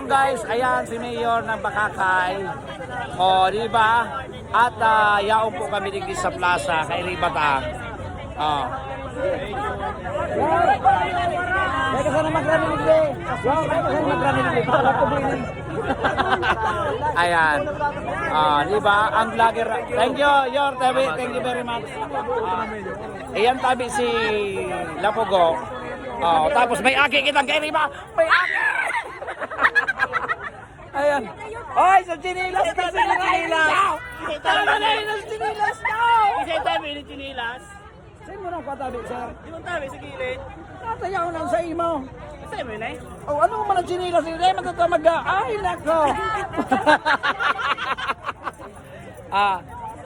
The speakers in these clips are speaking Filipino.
ngayon guys, ayan si Mayor ng Bakakay. O, di ba? At yaon po kami dito sa plaza kay Ribata. Oh. Kaya sana magraminig din. Ayan. Di ba? Ang vlogger. Thank you, Yor Tabi. Thank you very much. Ayan tabi si Lapugo. Oh, tapos may aki kitang kay Riba. May aki! Ayan. Ay, sa chinilas ka sa chinilas. Tama na yun ang chinilas daw. Isa tabi ni chinilas. Saan mo nang patabi, sir? Di mo tabi sa gilid. Natayaw nang sa imo. Isa mo yun eh. Oh, ano mo man ang chinilas? Hindi matatamaga. Ay, nako.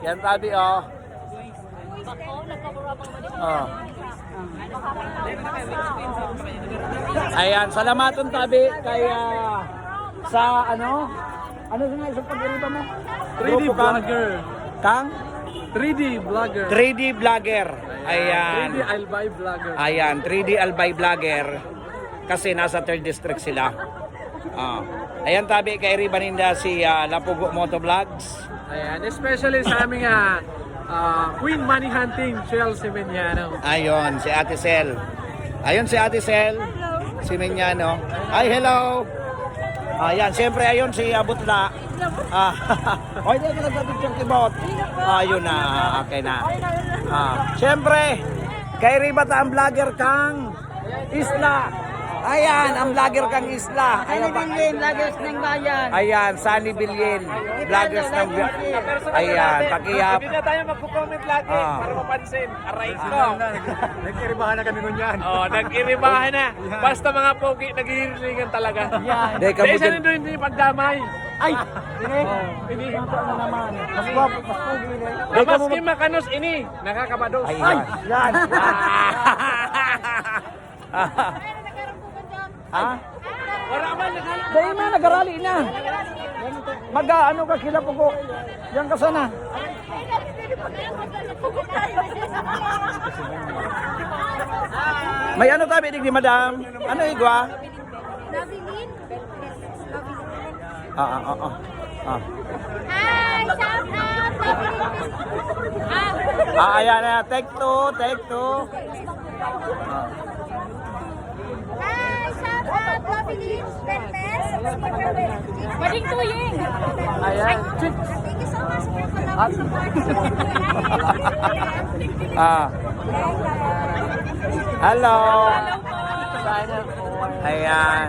Yan tabi, oh. Oh. Ayan, salamaton tabi kay sa ano sa isang pag-iriba mo? 3D vlogger. Kang? 3D vlogger. 3D vlogger. Ayan. 3D Albay vlogger. Ayan, 3D Albay vlogger. Kasi nasa 3rd district sila. Ayan tabi kay Ribaninda si Lapugo Moto Vlogs. Ayan, especially sa aming Queen Money Hunting, Shell Simeniano. Ayun, si Ate Sel. Ayun si Ate Sel. Si Menyano. Ay, hello. Ayan, siyempre ayun si Abutla. Oy, di ka nagpapicture kibot. Ayun na, okay na. Siyempre, kay Ribata ang vlogger kang Isla. Ayan, ang vlogger kang Isla. Sunny Bilyen, vloggers ng bayan. Ayan, Sunny Bilyen, vloggers ng ayan, pakiyap. Hindi na tayo magko-comment lagi para mapansin. Aray ko. Nagkiribahan na kami ngunyan. Oh, nag-iribahan na. Basta mga pogi, naghihilingan talaga. Dahil ka mo Isa dyan. na doon yung pagdamay. Ay! Ini. Ano naman? Mas guwapo, mas pogi na. Maski makanos ini. Nakakabados. Ay, yan. Ha? Wala man. Dahil na, nag-arali na. Mag-ano ka kila po ko. Yan ka sana. May ano tabi di madam? Ano igwa? Nabilin? Ah. Hi, shout out! Nabilin! Ayan na. Take two. Hi, shout out! Nabilin! Bertes! Pwedeng tuying! Ayan. Thank you so much for collaborating. Hello. Ayan.